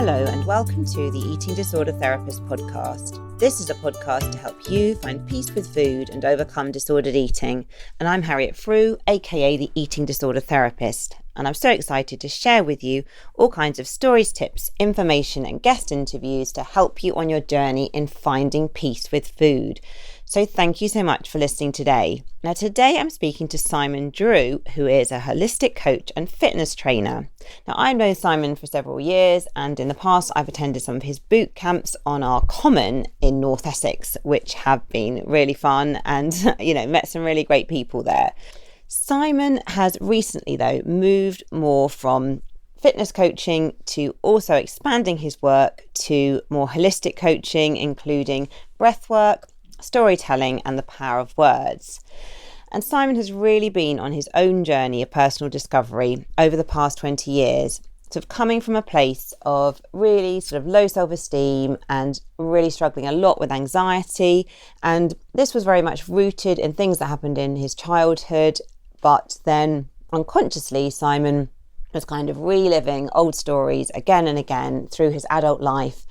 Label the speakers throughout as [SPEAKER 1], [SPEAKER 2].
[SPEAKER 1] Hello and welcome to the Eating Disorder Therapist podcast. This is a podcast to help you find peace with food and overcome disordered eating. And I'm Harriet Frew, aka the Eating Disorder Therapist. And I'm so excited to share with you all kinds of stories, tips, information and guest interviews to help you on your journey in finding peace with food. So thank you so much for listening today. Now today I'm speaking to Simon Drew, who is a holistic coach and fitness trainer. Now I've known Simon for several years, and in the past I've attended some of his boot camps on our common in North Essex, which have been really fun and, met some really great people there. Simon has recently though moved more from fitness coaching to also expanding his work to more holistic coaching, including breath work, storytelling and the power of words. And Simon has really been on his own journey of personal discovery over the past 20 years, sort of coming from a place of really sort of low self-esteem and really struggling a lot with anxiety. And this was very much rooted in things that happened in his childhood, but then unconsciously Simon was kind of reliving old stories again and again through his adult life,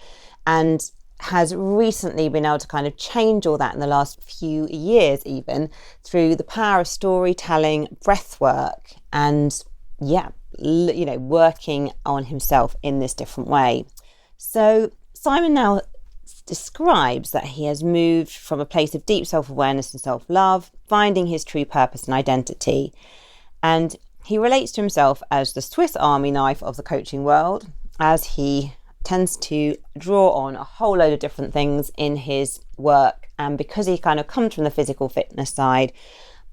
[SPEAKER 1] and has recently been able to kind of change all that in the last few years, even through the power of storytelling, breath work, and working on himself in this different way. So Simon now describes that he has moved from a place of deep self-awareness and self-love, finding his true purpose and identity. And he relates to himself as the Swiss Army knife of the coaching world, as he tends to draw on a whole load of different things in his work, and because he kind of comes from the physical fitness side,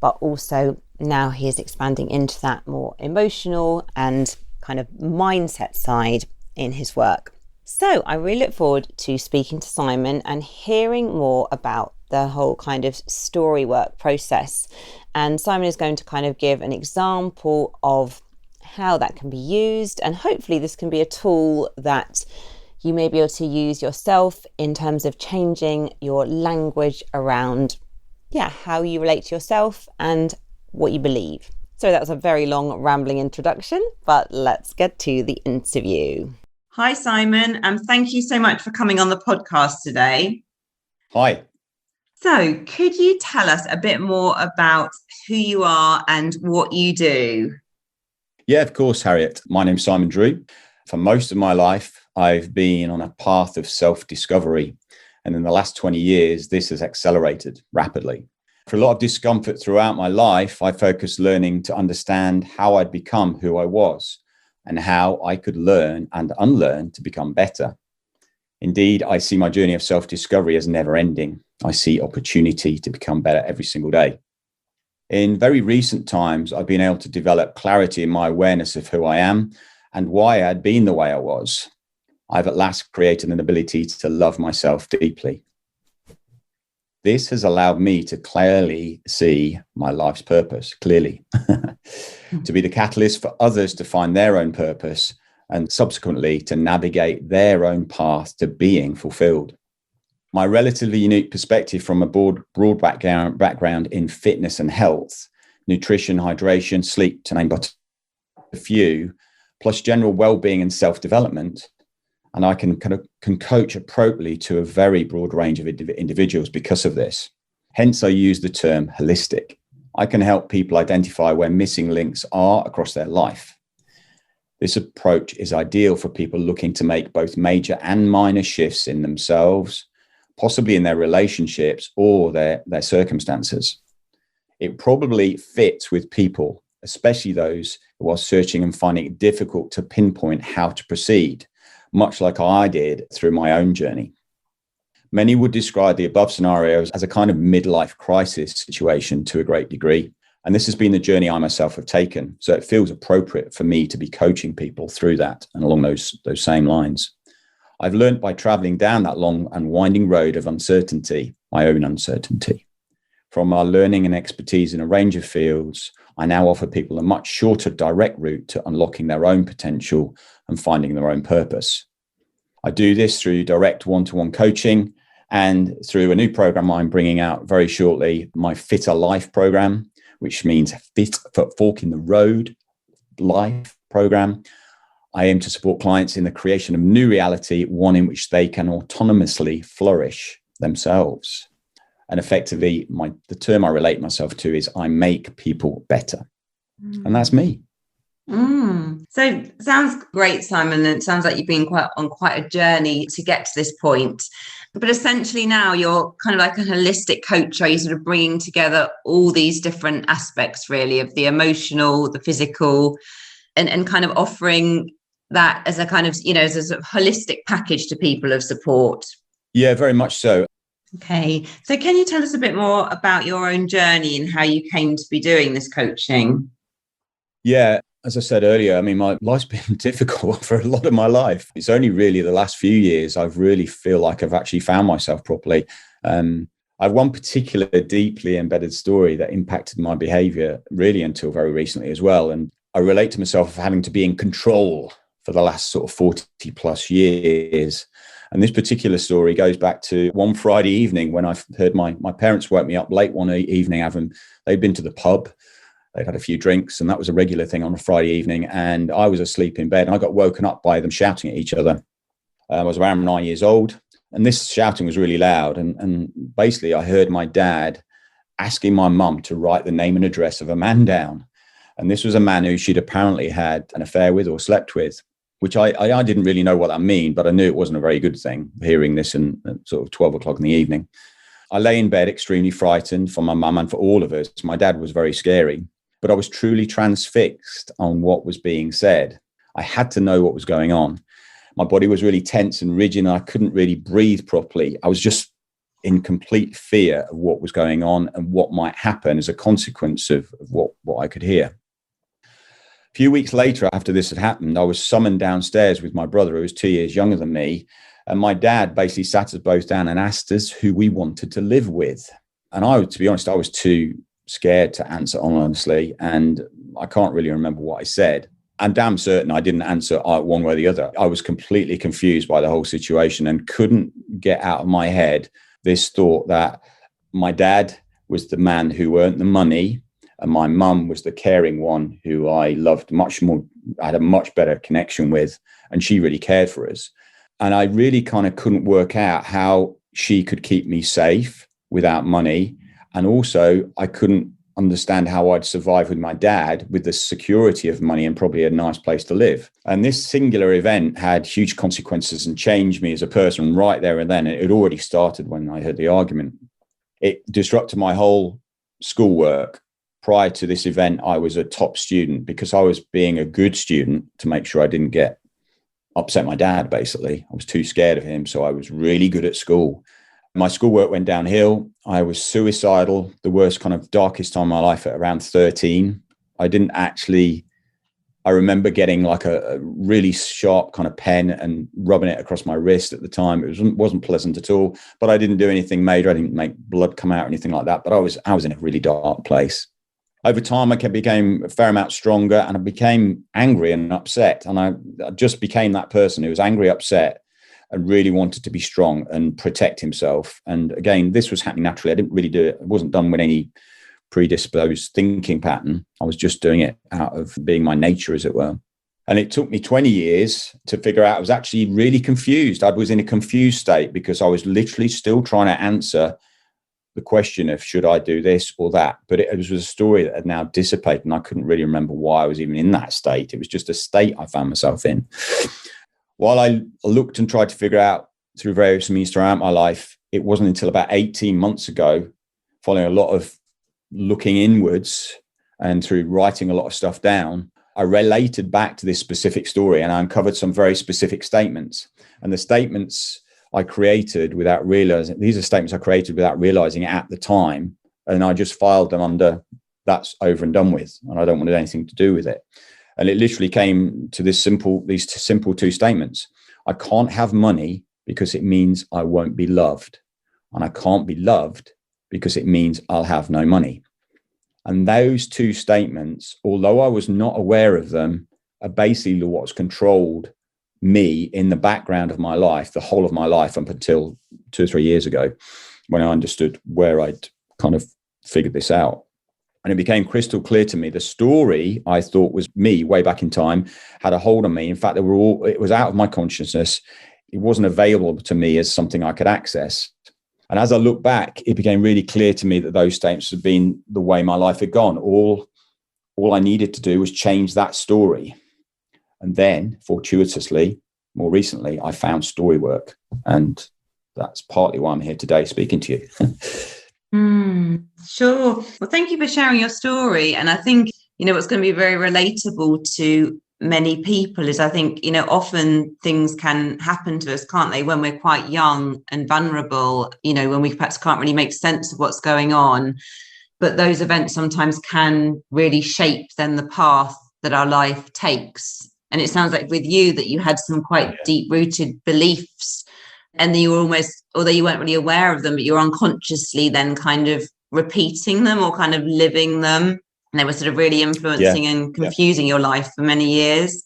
[SPEAKER 1] but also now he is expanding into that more emotional and kind of mindset side in his work. So I really look forward to speaking to Simon and hearing more about the whole kind of story work process. And Simon is going to kind of give an example of how that can be used, and hopefully this can be a tool that you may be able to use yourself in terms of changing your language around how you relate to yourself and what you believe. So that was a very long rambling introduction, but let's get to the interview. Hi Simon, and thank you so much for coming on the podcast today.
[SPEAKER 2] Hi.
[SPEAKER 1] So could you tell us a bit more about who you are and what you do?
[SPEAKER 2] Yeah, of course, Harriet. My name's Simon Drew. For most of my life, I've been on a path of self-discovery. And in the last 20 years, this has accelerated rapidly. For a lot of discomfort throughout my life, I focused learning to understand how I'd become who I was and how I could learn and unlearn to become better. Indeed, I see my journey of self-discovery as never ending. I see opportunity to become better every single day. In very recent times, I've been able to develop clarity in my awareness of who I am and why I'd been the way I was. I've at last created an ability to love myself deeply. This has allowed me to clearly see my life's purpose, clearly, to be the catalyst for others to find their own purpose and subsequently to navigate their own path to being fulfilled. My relatively unique perspective from a broad background in fitness and health, nutrition, hydration, sleep, to name but a few, plus general well-being and self-development. And I can coach appropriately to a very broad range of individuals because of this. Hence, I use the term holistic. I can help people identify where missing links are across their life. This approach is ideal for people looking to make both major and minor shifts in themselves, possibly in their relationships or their circumstances. It probably fits with people, especially those who are searching and finding it difficult to pinpoint how to proceed, much like I did through my own journey. Many would describe the above scenarios as a kind of midlife crisis situation to a great degree. And this has been the journey I myself have taken. So it feels appropriate for me to be coaching people through that and along those same lines. I've learned by traveling down that long and winding road of uncertainty, my own uncertainty. From our learning and expertise in a range of fields, I now offer people a much shorter direct route to unlocking their own potential and finding their own purpose. I do this through direct one-to-one coaching and through a new program I'm bringing out very shortly, my Fitter Life program, which means fit for fork in the road life program. I aim to support clients in the creation of new reality, one in which they can autonomously flourish themselves. And effectively, the term I relate myself to is I make people better. And that's me.
[SPEAKER 1] So sounds great, Simon. And it sounds like you've been on quite a journey to get to this point. But essentially now you're kind of like a holistic coach. Are you sort of bringing together all these different aspects, really, of the emotional, the physical, and kind of offering that as a kind of, as a sort of holistic package to people of support?
[SPEAKER 2] Yeah, very much so.
[SPEAKER 1] Okay. So can you tell us a bit more about your own journey and how you came to be doing this coaching?
[SPEAKER 2] Yeah, as I said earlier, I mean, my life's been difficult for a lot of my life. It's only really the last few years I've really feel like I've actually found myself properly. I have one particular deeply embedded story that impacted my behavior really until very recently as well. And I relate to myself of having to be in control for the last sort of 40 plus years. And this particular story goes back to one Friday evening when I heard my parents woke me up late one evening, they'd been to the pub. They'd had a few drinks, and that was a regular thing on a Friday evening. And I was asleep in bed, and I got woken up by them shouting at each other. I was around 9 years old, and this shouting was really loud. And basically, I heard my dad asking my mum to write the name and address of a man down. And this was a man who she'd apparently had an affair with or slept with, which I didn't really know what that meant, but I knew it wasn't a very good thing, hearing this in sort of 12 o'clock in the evening. I lay in bed extremely frightened for my mum and for all of us. My dad was very scary, but I was truly transfixed on what was being said. I had to know what was going on. My body was really tense and rigid, and I couldn't really breathe properly. I was just in complete fear of what was going on and what might happen as a consequence of what I could hear. A few weeks later, after this had happened, I was summoned downstairs with my brother, who was 2 years younger than me. And my dad basically sat us both down and asked us who we wanted to live with. And to be honest, I was too scared to answer honestly. And I can't really remember what I said. I'm damn certain I didn't answer one way or the other. I was completely confused by the whole situation and couldn't get out of my head this thought that my dad was the man who earned the money, and my mum was the caring one who I loved much more, I had a much better connection with, and she really cared for us. And I really kind of couldn't work out how she could keep me safe without money. And also I couldn't understand how I'd survive with my dad with the security of money and probably a nice place to live. And this singular event had huge consequences and changed me as a person right there and then. It had already started when I heard the argument. It disrupted my whole schoolwork. Prior to this event, I was a top student because I was being a good student to make sure I didn't upset my dad, basically. I was too scared of him, so I was really good at school. My schoolwork went downhill. I was suicidal, the worst kind of darkest time of my life at around 13. I remember getting like a really sharp kind of pen and rubbing it across my wrist at the time. It wasn't pleasant at all, but I didn't do anything major. I didn't make blood come out or anything like that, but I was in a really dark place. Over time, I became a fair amount stronger, and I became angry and upset. And I just became that person who was angry, upset, and really wanted to be strong and protect himself. And again, this was happening naturally. I didn't really do it. It wasn't done with any predisposed thinking pattern. I was just doing it out of being my nature, as it were. And it took me 20 years to figure out I was actually really confused. I was in a confused state because I was literally still trying to answer the question of should I do this or that. But it was a story that had now dissipated, and I couldn't really remember why I was even in that state. It was just a state I found myself in. While I looked and tried to figure out through various means throughout my life, it wasn't until about 18 months ago, following a lot of looking inwards and through writing a lot of stuff down, I related back to this specific story, and I uncovered some very specific statements. And the statements I created without realizing, these are statements I created without realizing it at the time. And I just filed them under that's over and done with, and I don't want anything to do with it. And it literally came to these simple two statements. I can't have money because it means I won't be loved. And I can't be loved because it means I'll have no money. And those two statements, although I was not aware of them, are basically what's controlled me in the background of my life, the whole of my life, up until 2 or 3 years ago, when I understood where I'd kind of figured this out. And it became crystal clear to me. The story I thought was me way back in time had a hold on me. In fact, it was out of my consciousness. It wasn't available to me as something I could access. And as I look back, it became really clear to me that those statements had been the way my life had gone. All I needed to do was change that story. And then, fortuitously, more recently, I found story work. And that's partly why I'm here today speaking to you.
[SPEAKER 1] Sure. Well, thank you for sharing your story. And I think, what's going to be very relatable to many people is, I think, often things can happen to us, can't they, when we're quite young and vulnerable, when we perhaps can't really make sense of what's going on. But those events sometimes can really shape then the path that our life takes. And it sounds like with you that you had some quite deep-rooted beliefs, and you were almost, although you weren't really aware of them, but you're unconsciously then kind of repeating them or kind of living them. And they were sort of really influencing and confusing your life for many years.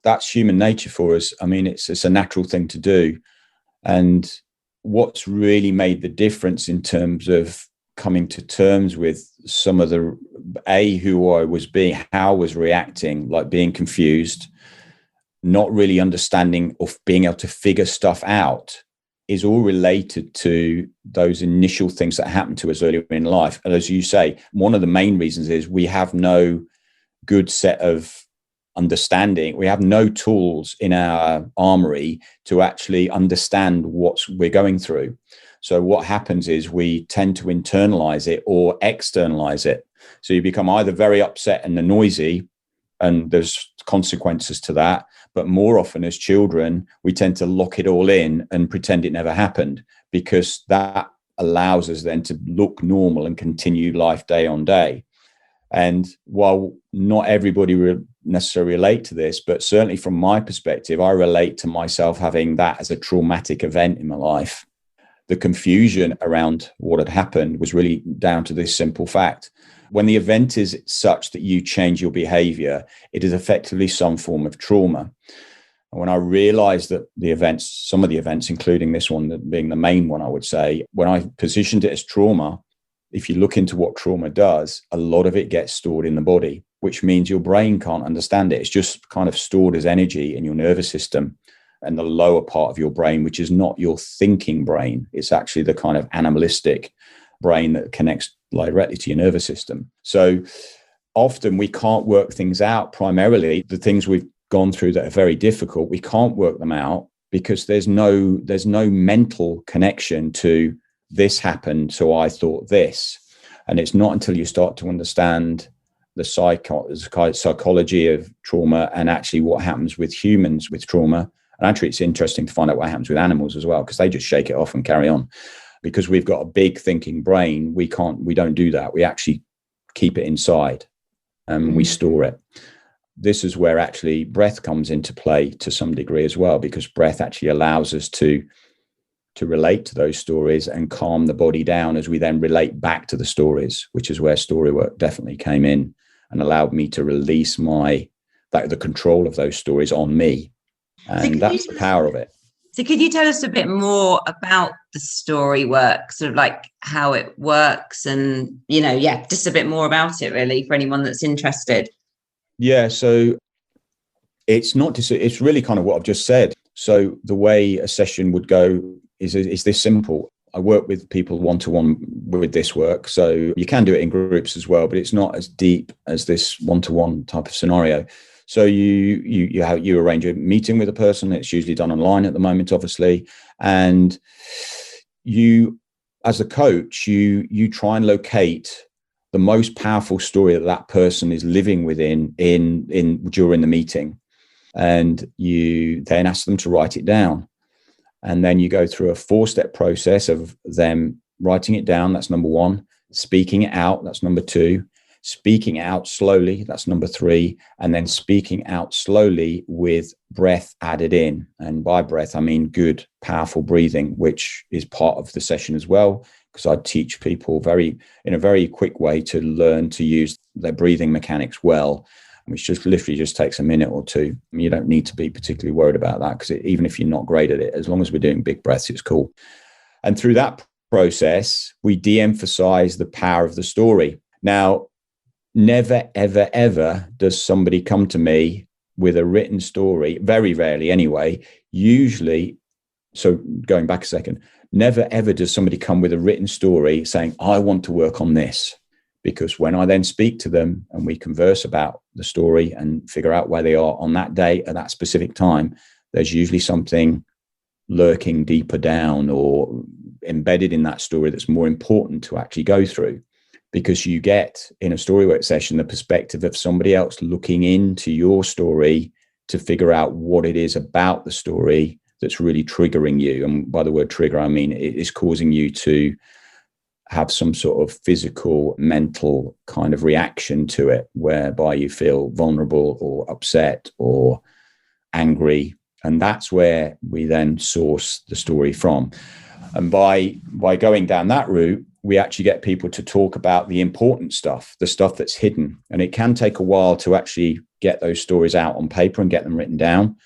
[SPEAKER 2] That's human nature for us. I mean, it's a natural thing to do. And what's really made the difference in terms of coming to terms with some of the, who I was being, how I was reacting, like being confused, not really understanding or being able to figure stuff out, is all related to those initial things that happened to us earlier in life. And as you say, one of the main reasons is we have no good set of understanding. We have no tools in our armory to actually understand what we're going through. So what happens is we tend to internalize it or externalize it. So you become either very upset and noisy, and there's consequences to that. But more often as children, we tend to lock it all in and pretend it never happened, because that allows us then to look normal and continue life day on day. And while not everybody necessarily relate to this, but certainly from my perspective, I relate to myself having that as a traumatic event in my life. The confusion around what had happened was really down to this simple fact. When the event is such that you change your behavior, it is effectively some form of trauma. And when I realized that some of the events, including this one being the main one, I would say, when I positioned it as trauma, if you look into what trauma does, a lot of it gets stored in the body, which means your brain can't understand it. It's just kind of stored as energy in your nervous system and the lower part of your brain, which is not your thinking brain. It's actually the kind of animalistic brain that connects directly to your nervous system. So often we can't work things out. Primarily, the things we've gone through that are very difficult, we can't work them out because there's no mental connection to this happened, so I thought this. And it's not until you start to understand the psychology of trauma and actually what happens with humans with trauma. And actually, it's interesting to find out what happens with animals as well, because they just shake it off and carry on. Because we've got a big thinking brain, we don't do that. We actually keep it inside and we store it. This is where actually breath comes into play to some degree as well, because breath actually allows us to relate to those stories and calm the body down as we then relate back to the stories, which is where story work definitely came in and allowed me to release the control of those stories on me. And that's the power of it.
[SPEAKER 1] So could you tell us a bit more about the story work, sort of like how it works and, just a bit more about it really for anyone that's interested?
[SPEAKER 2] Yeah, so it's really kind of what I've just said. So the way a session would go is this simple. I work with people one-to-one with this work. So you can do it in groups as well, but it's not as deep as this one-to-one type of scenario. So you arrange a meeting with a person. It's usually done online at the moment, obviously. And you, as a coach, you try and locate the most powerful story that person is living within during the meeting. And you then ask them to write it down. And then you go through a 4-step process of them writing it down. That's number 1. Speaking it out. That's number 2. Speaking out slowly. That's number 3. And then speaking out slowly with breath added in. And by breath, I mean good, powerful breathing, which is part of the session as well, because I teach people in a very quick way to learn to use their breathing mechanics well, which just literally just takes a minute or 2. You don't need to be particularly worried about that, because even if you're not great at it, as long as we're doing big breaths, it's cool. And through that process, we de-emphasize the power of the story. Now, never, ever, ever does somebody come to me with a written story, very rarely anyway, usually. So going back a second, never, ever does somebody come with a written story saying, I want to work on this. Because when I then speak to them and we converse about the story and figure out where they are on that day at that specific time, there's usually something lurking deeper down or embedded in that story that's more important to actually go through. Because you get in a story work session the perspective of somebody else looking into your story to figure out what it is about the story that's really triggering you. And by the word trigger, I mean it is causing you to have some sort of physical, mental kind of reaction to it, whereby you feel vulnerable or upset or angry. And that's where we then source the story from. And by going down that route, we actually get people to talk about the important stuff, the stuff that's hidden. And it can take a while to actually get those stories out on paper and get them written down.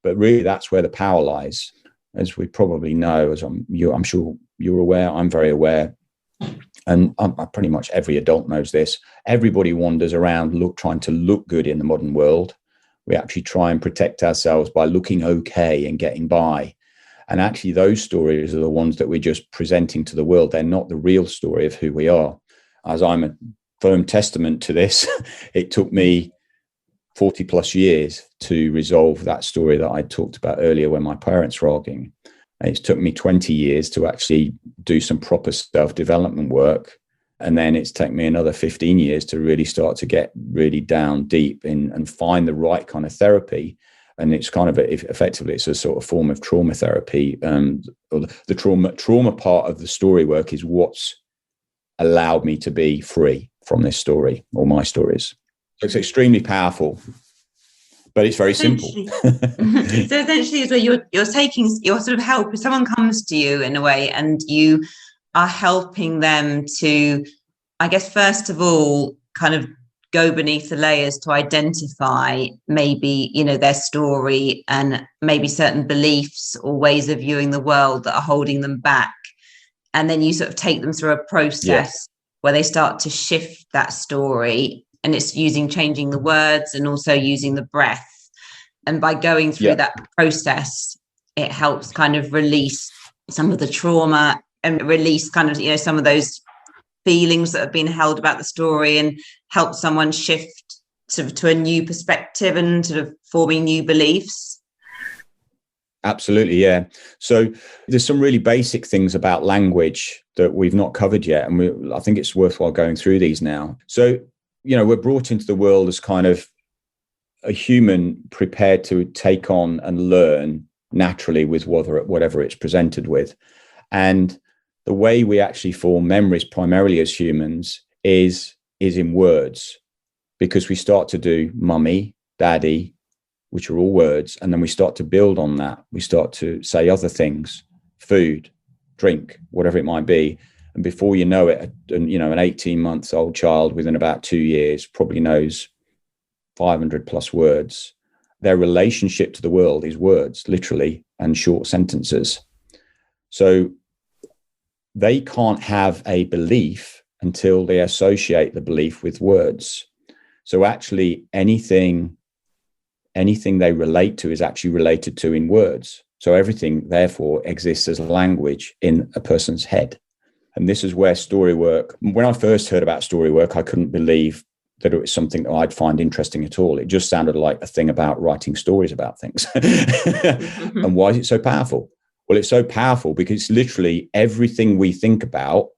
[SPEAKER 2] But really, that's where the power lies. As we probably know, as I'm sure you're aware, I'm very aware, and pretty much every adult knows this. Everybody wanders around trying to look good in the modern world. We actually try and protect ourselves by looking okay and getting by. And actually, those stories are the ones that we're just presenting to the world. They're not the real story of who we are. As I'm a firm testament to this, it took me 40 plus years to resolve that story that I talked about earlier when my parents were arguing. It's took me 20 years to actually do some proper self-development work. And then it's taken me another 15 years to really start to get really down deep in and find the right kind of therapy. And it's kind of effectively, it's a sort of form of trauma therapy. The trauma part of the story work is what's allowed me to be free from this story or my stories. It's extremely powerful. But it's very simple.
[SPEAKER 1] So essentially, is where you're taking your sort of help. If someone comes to you in a way, and you are helping them to, I guess, first of all, kind of go beneath the layers to identify maybe, their story and maybe certain beliefs or ways of viewing the world that are holding them back, and then you sort of take them through a process where they start to shift that story. And it's changing the words and also using the breath. And by going through that process, it helps kind of release some of the trauma and release kind of, some of those feelings that have been held about the story, and help someone shift sort of to a new perspective and sort of forming new beliefs.
[SPEAKER 2] Absolutely, yeah. So there's some really basic things about language that we've not covered yet. And I think it's worthwhile going through these now. So we're brought into the world as kind of a human prepared to take on and learn naturally with whatever it's presented with. And the way we actually form memories primarily as humans is in words, because we start to do mummy, daddy, which are all words. And then we start to build on that. We start to say other things, food, drink, whatever it might be. And before you know it, an 18-month-old child within about 2 years probably knows 500 plus words. Their relationship to the world is words, literally, and short sentences. So they can't have a belief until they associate the belief with words. So actually anything they relate to is actually related to in words. So everything, therefore, exists as language in a person's head. And this is where story work, when I first heard about story work, I couldn't believe that it was something that I'd find interesting at all. It just sounded like a thing about writing stories about things. And why is it so powerful? Well, it's so powerful because literally everything we think about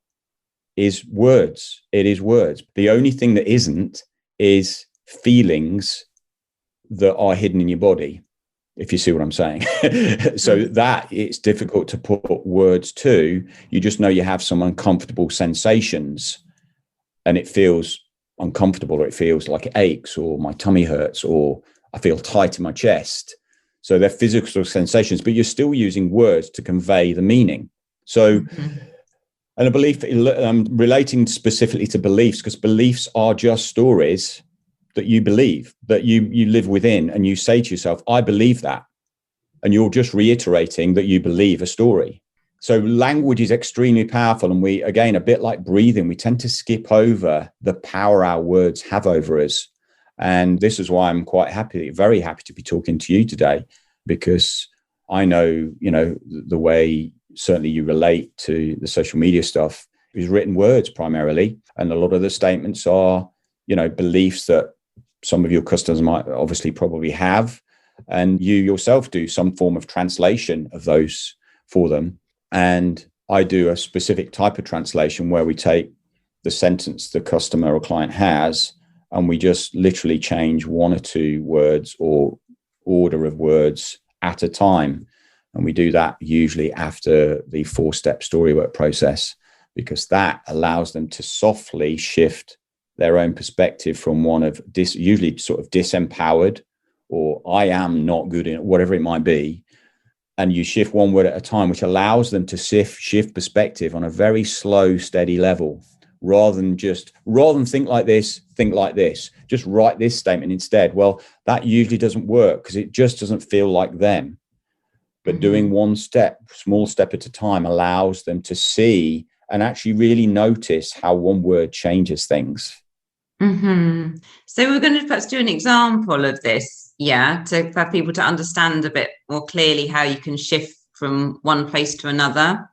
[SPEAKER 2] is words. It is words. The only thing that isn't is feelings that are hidden in your body, if you see what I'm saying. So that it's difficult to put words to. You just know you have some uncomfortable sensations and it feels uncomfortable, or it feels like it aches, or my tummy hurts, or I feel tight in my chest. So they're physical sensations, but you're still using words to convey the meaning. So, and a belief, relating specifically to beliefs, because beliefs are just stories that you believe, that you live within, and you say to yourself, I believe that. And you're just reiterating that you believe a story. So language is extremely powerful. And we, again, a bit like breathing, we tend to skip over the power our words have over us. And this is why I'm quite happy, very happy to be talking to you today, because I know, the way certainly you relate to the social media stuff is written words primarily. And a lot of the statements are, beliefs that some of your customers might obviously probably have. And you yourself do some form of translation of those for them. And I do a specific type of translation where we take the sentence the customer or client has, and we just literally change one or two words or order of words at a time. And we do that usually after the 4-step storywork process, because that allows them to softly shift their own perspective from one of usually sort of disempowered, or I am not good in whatever it might be. And you shift one word at a time, which allows them to shift perspective on a very slow, steady level, rather than think like this, just write this statement instead. Well, that usually doesn't work because it just doesn't feel like them. But doing one small step at a time, allows them to see and actually really notice how one word changes things.
[SPEAKER 1] So we're going to perhaps do an example of this, for people to understand a bit more clearly how you can shift from one place to another.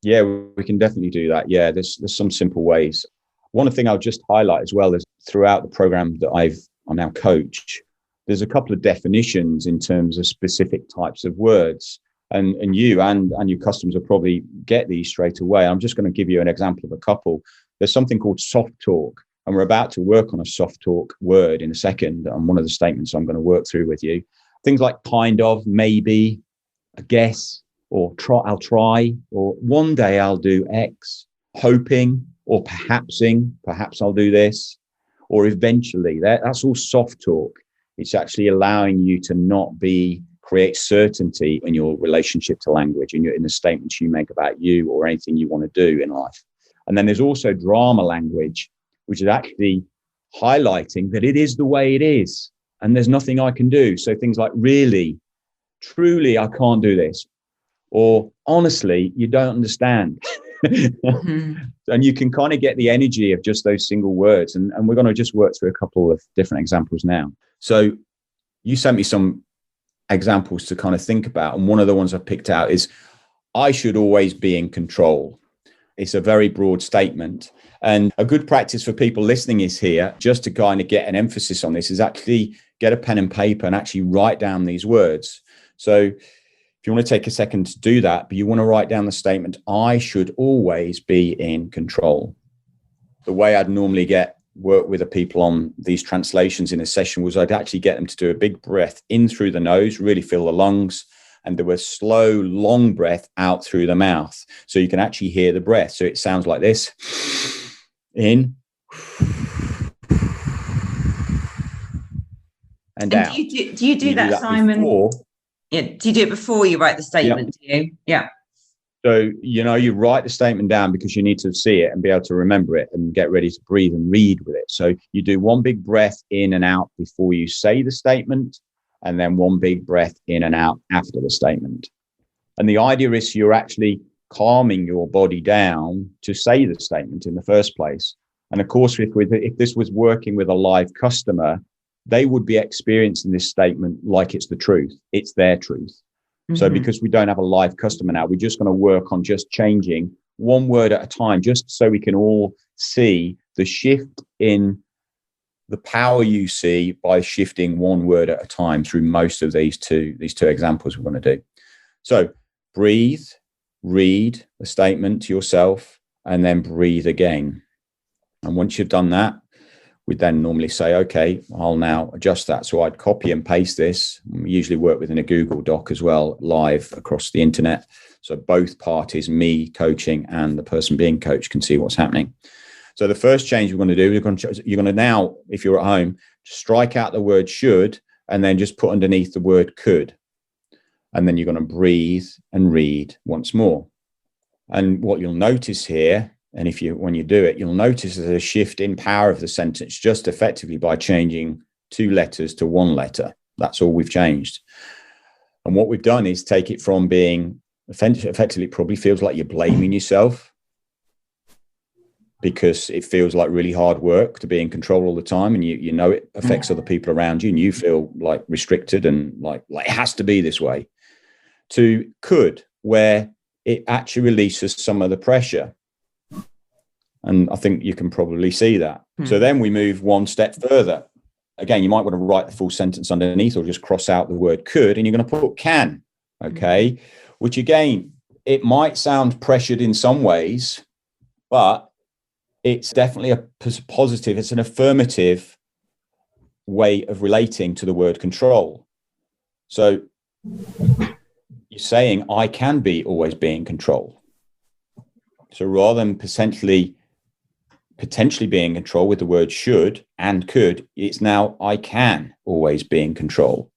[SPEAKER 2] Yeah, we can definitely do that. Yeah, there's some simple ways. One thing I'll just highlight as well is throughout the program that I now coach, there's a couple of definitions in terms of specific types of words. And you and your customers will probably get these straight away. I'm just going to give you an example of a couple. There's something called soft talk, and we're about to work on a soft talk word in a second on one of the statements I'm going to work through with you. Things like kind of, maybe, I guess, or I'll try, or one day I'll do X, hoping, or perhapsing, perhaps I'll do this, or eventually. That's all soft talk. It's actually allowing you to not create certainty in your relationship to language, in the statements you make about you or anything you want to do in life. And then there's also drama language, which is actually highlighting that it is the way it is and there's nothing I can do. So things like really, truly, I can't do this. Or honestly, you don't understand. And you can kind of get the energy of just those single words. And we're going to just work through a couple of different examples now. So you sent me some examples to kind of think about. And one of the ones I picked out is, I should always be in control. It's a very broad statement. And a good practice for people listening is here, just to kind of get an emphasis on this, is actually get a pen and paper and actually write down these words. So if you want to take a second to do that, but you want to write down the statement, I should always be in control. The way I'd normally work with the people on these translations in a session was I'd actually get them to do a big breath in through the nose, really fill the lungs, and do a slow, long breath out through the mouth. So you can actually hear the breath. So it sounds like this. In. And out.
[SPEAKER 1] Do you do that, Simon? Do you do it before you write the statement?
[SPEAKER 2] Yeah.
[SPEAKER 1] Do you? Yeah.
[SPEAKER 2] So, you write the statement down because you need to see it and be able to remember it and get ready to breathe and read with it. So you do one big breath in and out before you say the statement, and then one big breath in and out after the statement. And the idea is you're actually calming your body down to say the statement in the first place. And of course, if this was working with a live customer, they would be experiencing this statement like it's the truth. It's their truth. So because we don't have a live customer now, we're just going to work on just changing one word at a time, just so we can all see the shift in the power you see by shifting one word at a time through most of these two examples we're going to do. So breathe, read the statement to yourself, and then breathe again. And once you've done that, we'd then normally say, okay, I'll now adjust that. So I'd copy and paste this. We usually work within a Google Doc as well, live across the internet. So both parties, me coaching and the person being coached, can see what's happening. So the first change we're going to do, you're going to now, if you're at home, strike out the word should, and then just put underneath the word could. And then you're going to breathe and read once more. And what you'll notice here, and when you do it, you'll notice there's a shift in power of the sentence just effectively by changing 2 letters to 1 letter. That's all we've changed. And what we've done is take it from being Effectively, it probably feels like you're blaming yourself, because it feels like really hard work to be in control all the time, and you know it affects other people around you, and you feel like restricted and like it has to be this way. To could, where it actually releases some of the pressure. And I think you can probably see that. So then we move one step further. Again, you might want to write the full sentence underneath, or just cross out the word could, and you're going to put can. Okay. Which again, it might sound pressured in some ways, but it's definitely a positive, it's an affirmative way of relating to the word control. So you're saying, I can always be in control. So rather than potentially being in control with the word should and could, it's now I can always be in control.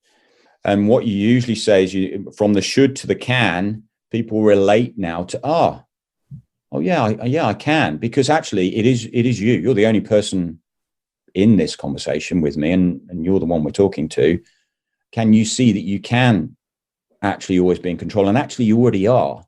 [SPEAKER 2] And what you usually say is, from the should to the can, people relate now to, I can, because actually it is you. You're the only person in this conversation with me, and you're the one we're talking to. Can you see that you can actually always be in control? And actually you already are.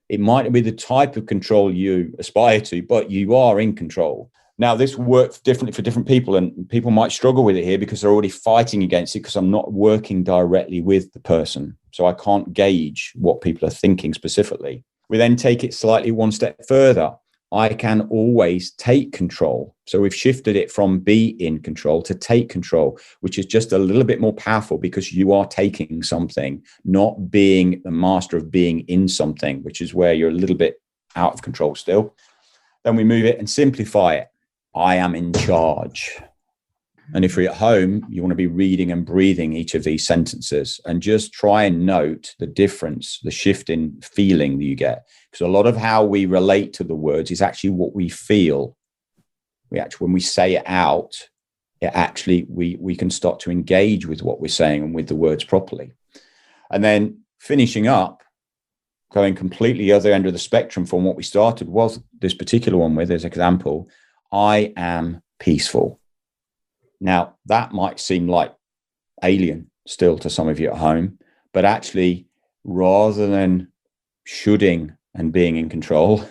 [SPEAKER 2] It might not be the type of control you aspire to, but you are in control. Now, this works differently for different people, and people might struggle with it here because they're already fighting against it, because I'm not working directly with the person. So I can't gauge what people are thinking specifically. We then take it slightly one step further. I can always take control. So we've shifted it from be in control to take control, which is just a little bit more powerful, because you are taking something, not being the master of being in something, which is where you're a little bit out of control still. Then we move it and simplify it. I am in charge. And if you're at home, you want to be reading and breathing each of these sentences, and just try and note the difference, the shift in feeling that you get. Because a lot of how we relate to the words is actually what we feel. When we say it out, we can start to engage with what we're saying and with the words properly. And then finishing up, going completely the other end of the spectrum from what we started was this particular one with, as an example, I am peaceful. Now, that might seem like alien still to some of you at home, but actually, rather than shoulding and being in control,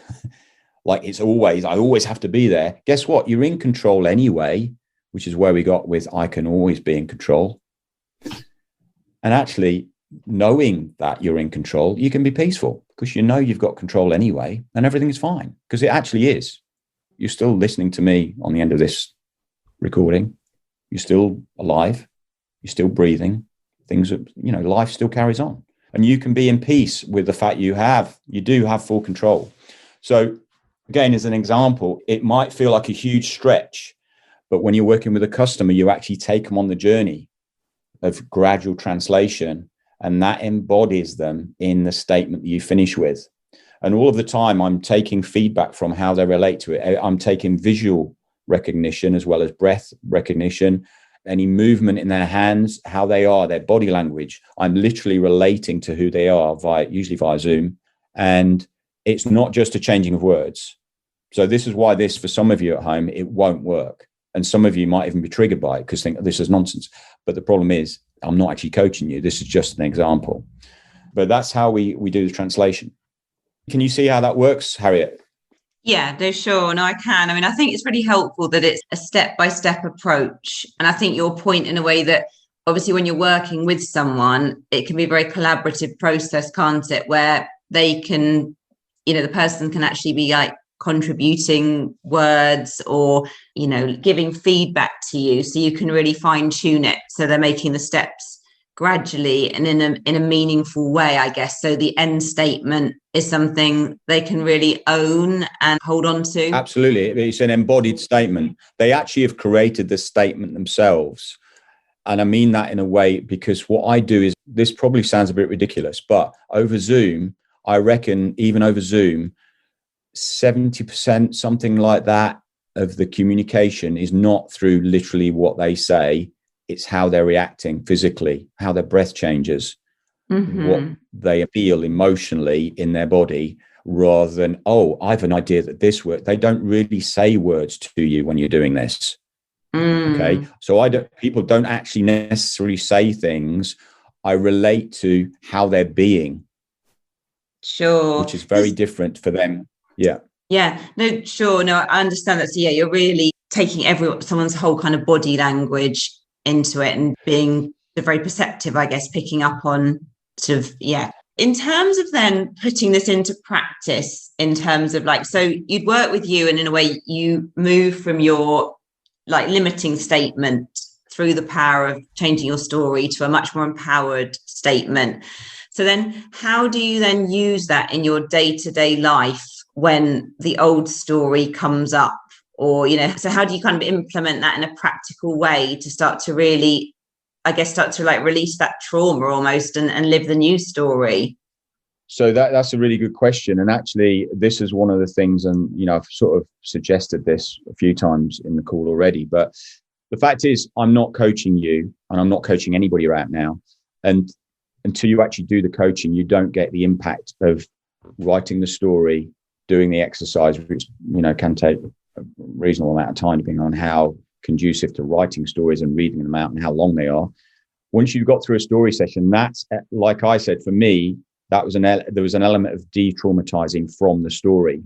[SPEAKER 2] like I always have to be there. Guess what? You're in control anyway, which is where we got with I can always be in control. And actually, knowing that you're in control, you can be peaceful, because you know you've got control anyway, and everything is fine, because it actually is. You're still listening to me on the end of this recording. You're still alive. You're still breathing. Life still carries on. And you can be in peace with the fact you do have full control. So again, as an example, it might feel like a huge stretch, but when you're working with a customer, you actually take them on the journey of gradual translation, and that embodies them in the statement that you finish with. And all of the time, I'm taking feedback from how they relate to it. I'm taking visual recognition as well as breath recognition, any movement in their hands, how they are, their body language. I'm literally relating to who they are usually via Zoom. And it's not just a changing of words. So this is why for some of you at home, it won't work. And some of you might even be triggered by it because think this is nonsense. But the problem is, I'm not actually coaching you. This is just an example. But that's how we do the translation. Can you see how that works, Harriet?
[SPEAKER 1] Yeah, no, sure. No, I can. I mean, I think it's really helpful that it's a step-by-step approach. And I think your point in a way that obviously when you're working with someone, it can be a very collaborative process, can't it? Where they can, the person can actually be like contributing words or, giving feedback to you, so you can really fine tune it. So they're making the steps gradually and in a meaningful way, I guess. So the end statement is something they can really own and hold on to.
[SPEAKER 2] Absolutely. It's an embodied statement. They actually have created the statement themselves. And I mean that in a way, because what I do is, this probably sounds a bit ridiculous, but over Zoom, I reckon even over Zoom, 70%, something like that, of the communication is not through literally what they say. It's how they're reacting physically, how their breath changes, what they feel emotionally in their body, rather than, I have an idea that this works. They don't really say words to you when you're doing this. Okay. So people don't actually necessarily say things. I relate to how they're being.
[SPEAKER 1] Sure.
[SPEAKER 2] which is very different for them. Yeah.
[SPEAKER 1] Yeah, no, sure. No, I understand that. So yeah, you're really taking someone's whole kind of body language into it and being very perceptive, I guess, picking up on sort of, yeah. In terms of then putting this into practice, in terms of like, so you'd work with you, and in a way you move from your like limiting statement through the power of changing your story to a much more empowered statement. So then how do you then use that in your day-to-day life when the old story comes up? Or, you know, so how do you kind of implement that in a practical way to start to really, I guess, start to like release that trauma almost and live the new story?
[SPEAKER 2] So that's a really good question. And actually, this is one of the things, and, you know, I've sort of suggested this a few times in the call already, but the fact is I'm not coaching you, and I'm not coaching anybody right now. And until you actually do the coaching, you don't get the impact of writing the story, doing the exercise, which, you know, can take a reasonable amount of time depending on how conducive to writing stories and reading them out and how long they are. Once you've got through a story session, that's, like I said, for me, there was an element of de-traumatizing from the story.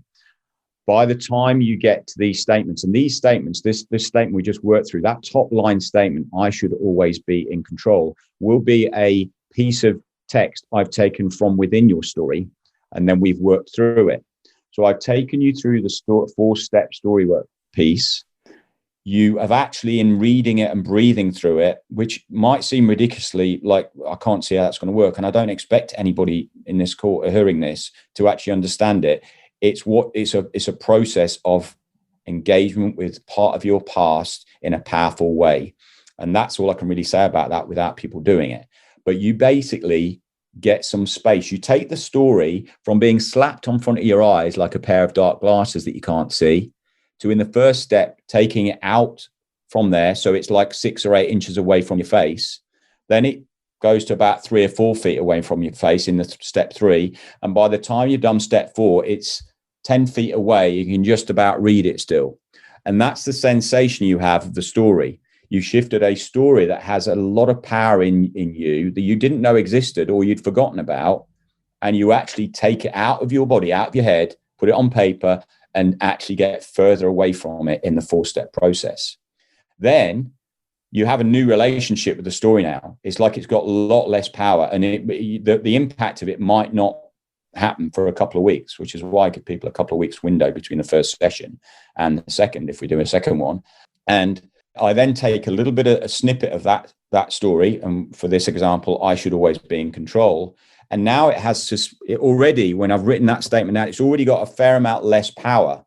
[SPEAKER 2] By the time you get to these statements, and these statements, this statement we just worked through, that top line statement, I should always be in control, will be a piece of text I've taken from within your story, and then we've worked through it. So I've taken you through the 4-step story work piece. You have actually, in reading it and breathing through it, which might seem ridiculously like, I can't see how that's going to work, and I don't expect anybody in this call hearing this to actually understand it. It's a process of engagement with part of your past in a powerful way, and that's all I can really say about that without people doing it. But you basically get some space. You take the story from being slapped on front of your eyes like a pair of dark glasses that you can't see, to, in the first step, taking it out from there, so it's like 6 or 8 inches away from your face. Then it goes to about 3 or 4 feet away from your face in the step 3. And by the time you've done step 4, it's 10 feet away. You can just about read it still. And that's the sensation you have of the story. You shifted a story that has a lot of power in you that you didn't know existed or you'd forgotten about. And you actually take it out of your body, out of your head, put it on paper, and actually get further away from it in the 4-step process. Then you have a new relationship with the story now. It's like it's got a lot less power, and the impact of it might not happen for a couple of weeks, which is why I give people a couple of weeks window between the first session and the second, if we do a second one. And I then take a little bit of a snippet of that story. And for this example, I should always be in control. And now it has already, when I've written that statement out, it's already got a fair amount less power.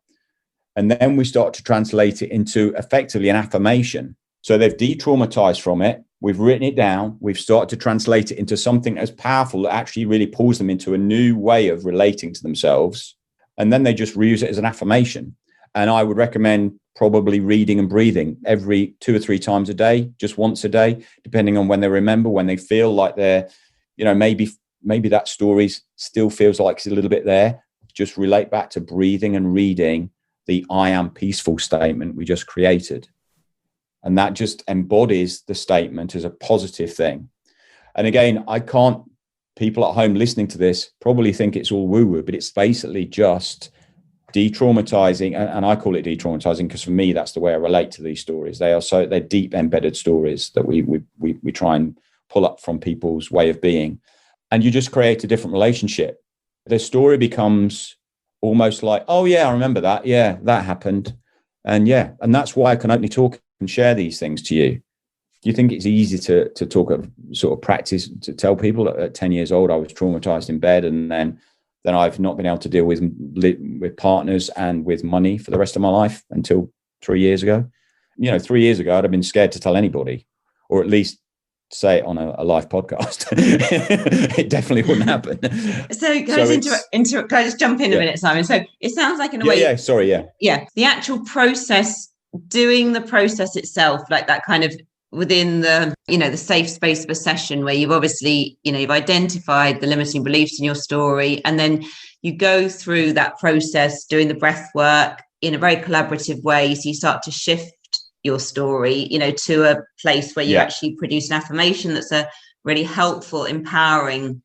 [SPEAKER 2] And then we start to translate it into effectively an affirmation. So they've de-traumatized from it. We've written it down. We've started to translate it into something as powerful that actually really pulls them into a new way of relating to themselves. And then they just reuse it as an affirmation. And I would recommend probably reading and breathing every 2 or 3 times a day, just once a day, depending on when they remember, when they feel like they're, you know, maybe that story still feels like it's a little bit there. Just relate back to breathing and reading the I am peaceful statement we just created. And that just embodies the statement as a positive thing. And again, people at home listening to this probably think it's all woo-woo, but it's basically just de-traumatizing. And I call it de-traumatizing because for me, that's the way I relate to these stories. They're deep embedded stories that we try and pull up from people's way of being. And you just create a different relationship. The story becomes almost like, oh yeah, I remember that. Yeah, that happened. And that's why I can openly talk and share these things to you. Do you think it's easy to talk of sort of practice, to tell people that at 10 years old, I was traumatized in bed, and then I've not been able to deal with partners and with money for the rest of my life until 3 years ago? 3 years ago, I'd have been scared to tell anybody, or at least say it on a live podcast. It definitely wouldn't happen.
[SPEAKER 1] So can I just jump in a minute, Simon? So it sounds like in a way.
[SPEAKER 2] Yeah, sorry.
[SPEAKER 1] Yeah. The actual process, doing the process itself, like that kind of within the, the safe space of a session where you've obviously, you've identified the limiting beliefs in your story, and then you go through that process, doing the breath work in a very collaborative way. So you start to shift your story, to a place where you actually produce an affirmation that's a really helpful, empowering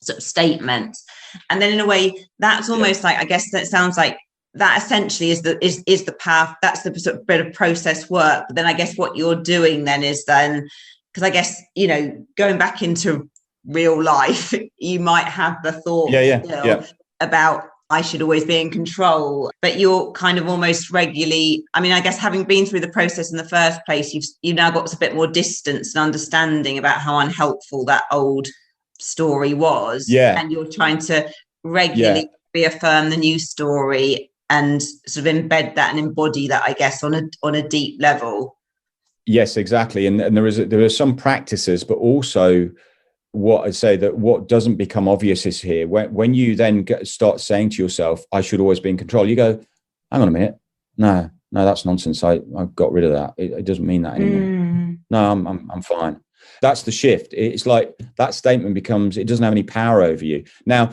[SPEAKER 1] sort of statements. And then in a way, that's almost like, I guess that sounds like that essentially is the path. That's the sort of bit of process work. But then I guess what you're doing then is then, because I guess, going back into real life, you might have the thought about I should always be in control, but you're kind of almost regularly, I mean, I guess having been through the process in the first place, you've now got a bit more distance and understanding about how unhelpful that old story was. And you're trying to regularly reaffirm the new story and sort of embed that and embody that, I guess, on a deep level.
[SPEAKER 2] Yes, exactly. And there are some practices, but also what I say that what doesn't become obvious is here when you then start saying to yourself, I should always be in control. You go, hang on a minute. No, that's nonsense. I got rid of that. It doesn't mean that anymore. No, I'm fine. That's the shift. It's like that statement becomes, it doesn't have any power over you. Now,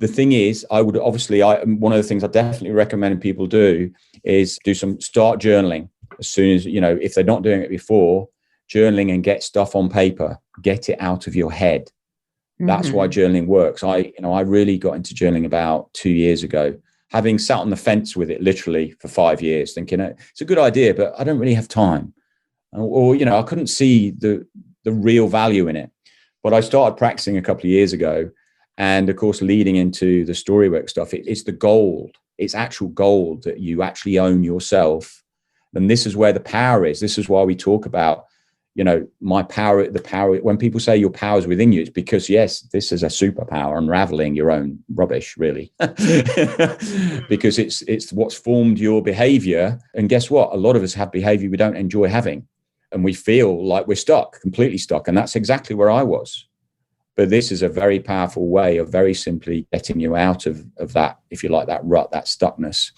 [SPEAKER 2] the thing is, one of the things I definitely recommend people do is start journaling as soon as, if they're not doing it before, journaling and get stuff on paper, get it out of your head. That's why journaling works. I really got into journaling about 2 years ago, having sat on the fence with it literally for 5 years, thinking it's a good idea, but I don't really have time. Or I couldn't see the real value in it. But I started practicing a couple of years ago. And of course, leading into the storywork stuff, it's the gold. It's actual gold that you actually own yourself. And this is where the power is. This is why we talk about, my power, the power. When people say your power is within you, it's because, yes, this is a superpower, unraveling your own rubbish, really. Because it's what's formed your behavior. And guess what? A lot of us have behavior we don't enjoy having. And we feel like we're stuck, completely stuck. And that's exactly where I was. But this is a very powerful way of very simply getting you out of that, if you like, that rut, that stuckness.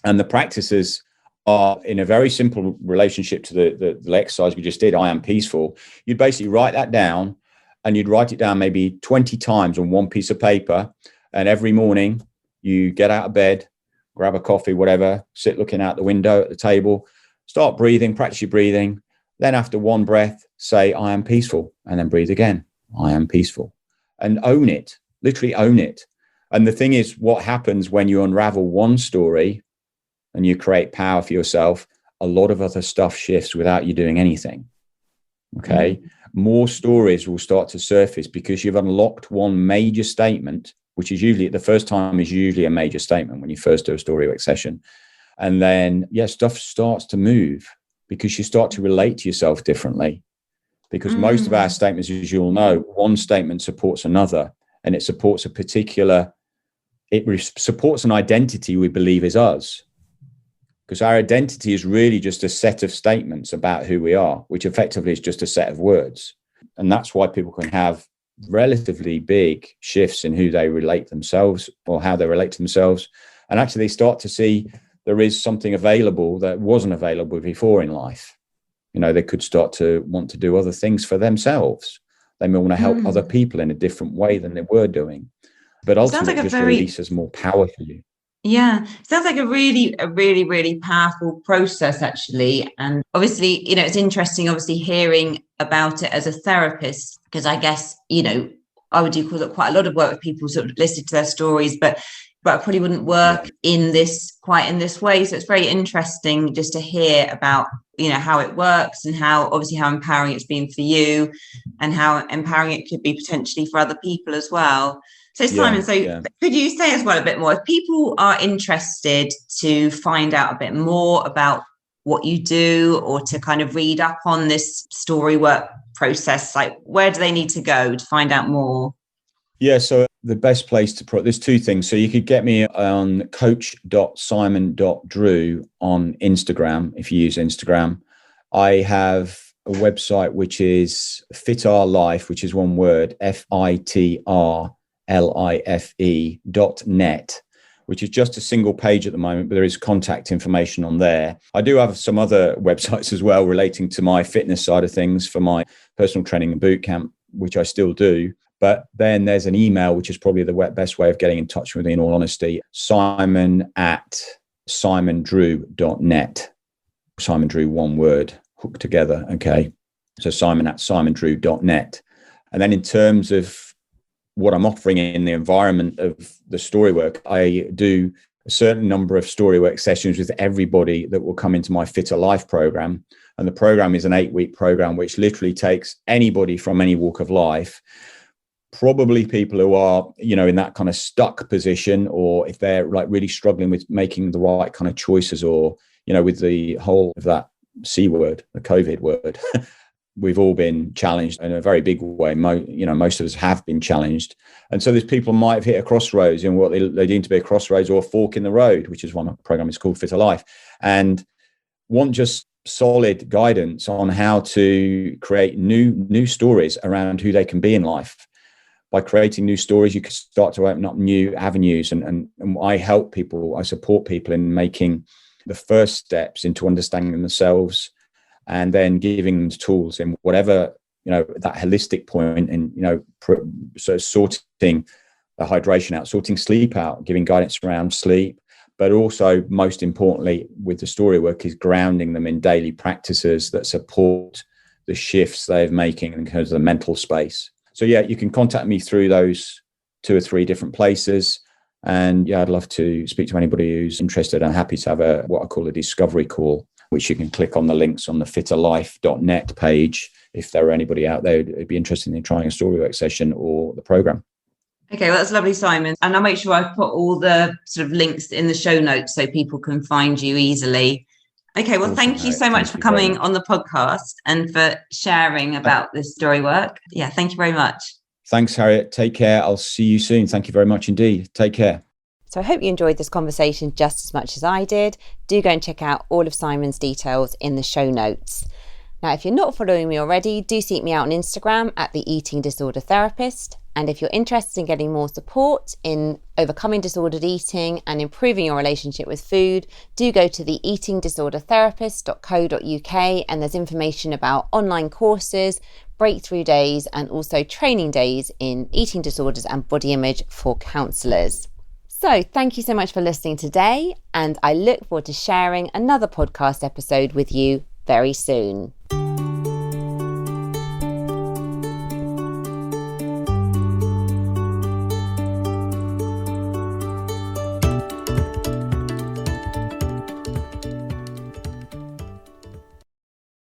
[SPEAKER 2] And the practices are in a very simple relationship to the exercise we just did, I am peaceful. You'd basically write that down, and you'd write it down maybe 20 times on one piece of paper. And every morning you get out of bed, grab a coffee, whatever, sit looking out the window at the table, start breathing, practice your breathing. Then after one breath, say, I am peaceful, and then breathe again. I am peaceful, and own it, literally own it. And the thing is, what happens when you unravel one story and you create power for yourself, a lot of other stuff shifts without you doing anything. Okay. More stories will start to surface because you've unlocked one major statement, which is usually the first time is usually a major statement when you first do a storywork session. And then, stuff starts to move because you start to relate to yourself differently. Because most of our statements, as you'll know, one statement supports another, and it supports supports an identity we believe is us. Because our identity is really just a set of statements about who we are, which effectively is just a set of words. And that's why people can have relatively big shifts in who they relate themselves or how they relate to themselves. And actually they start to see there is something available that wasn't available before in life. They could start to want to do other things for themselves. They may want to help other people in a different way than they were doing. But ultimately, it just releases more power for you.
[SPEAKER 1] Yeah, sounds like a really, really powerful process, actually. And obviously, it's interesting, obviously, hearing about it as a therapist, because I guess, I would do quite a lot of work with people sort of listening to their stories, but I probably wouldn't work in this way. So it's very interesting just to hear about, how it works and how empowering it's been for you and how empowering it could be potentially for other people as well. So Simon, could you say as well a bit more, if people are interested to find out a bit more about what you do or to kind of read up on this story work process, like where do they need to go to find out more?
[SPEAKER 2] Yeah, so the best place there's two things. So you could get me on coach.simon.drew on Instagram if you use Instagram. I have a website which is Fit Our Life, which is one word, FITRLIFE.net, which is just a single page at the moment, but there is contact information on there. I do have some other websites as well relating to my fitness side of things for my personal training and boot camp, which I still do. But then there's an email, which is probably the best way of getting in touch with me, in all honesty, simon@simondrew.net. Simon Drew, one word, hooked together. Okay. So simon@simondrew.net. And then in terms of what I'm offering in the environment of the storywork, I do a certain number of storywork sessions with everybody that will come into my Fitter Life program. And the program is an 8-week program, which literally takes anybody from any walk of life, probably people who are, in that kind of stuck position, or if they're like really struggling with making the right kind of choices, or, with the whole of that C word, the COVID word. We've all been challenged in a very big way. Most of us have been challenged. And so there's people might have hit a crossroads in what they deem to be a crossroads or a fork in the road, which is why my program is called Fitter Life, and want just solid guidance on how to create new stories around who they can be in life. By creating new stories, you can start to open up new avenues. And I help people, I support people in making the first steps into understanding themselves, and then giving them tools in whatever, that holistic point, and, so sorting the hydration out, sorting sleep out, giving guidance around sleep, but also most importantly with the story work is grounding them in daily practices that support the shifts they're making in terms of the mental space. So yeah, you can contact me through those 2 or 3 different places. And yeah, I'd love to speak to anybody who's interested. I'm happy to have what I call a discovery call, which you can click on the links on the fitterlife.net page if there are anybody out there who'd be interested in trying a storywork session or the program.
[SPEAKER 1] Okay, well, that's lovely, Simon. And I'll make sure I put all the sort of links in the show notes so people can find you easily. Okay, well, awesome. Thank you so much for coming on the podcast and for sharing about this story work. Yeah, thank you very much.
[SPEAKER 2] Thanks, Harriet. Take care. I'll see you soon. Thank you very much indeed. Take care.
[SPEAKER 1] So I hope you enjoyed this conversation just as much as I did. Do go and check out all of Simon's details in the show notes. Now, if you're not following me already, do seek me out on Instagram at The Eating Disorder Therapist. And if you're interested in getting more support in overcoming disordered eating and improving your relationship with food, do go to theeatingdisordertherapist.co.uk, and there's information about online courses, breakthrough days, and also training days in eating disorders and body image for counsellors. So thank you so much for listening today, and I look forward to sharing another podcast episode with you very soon.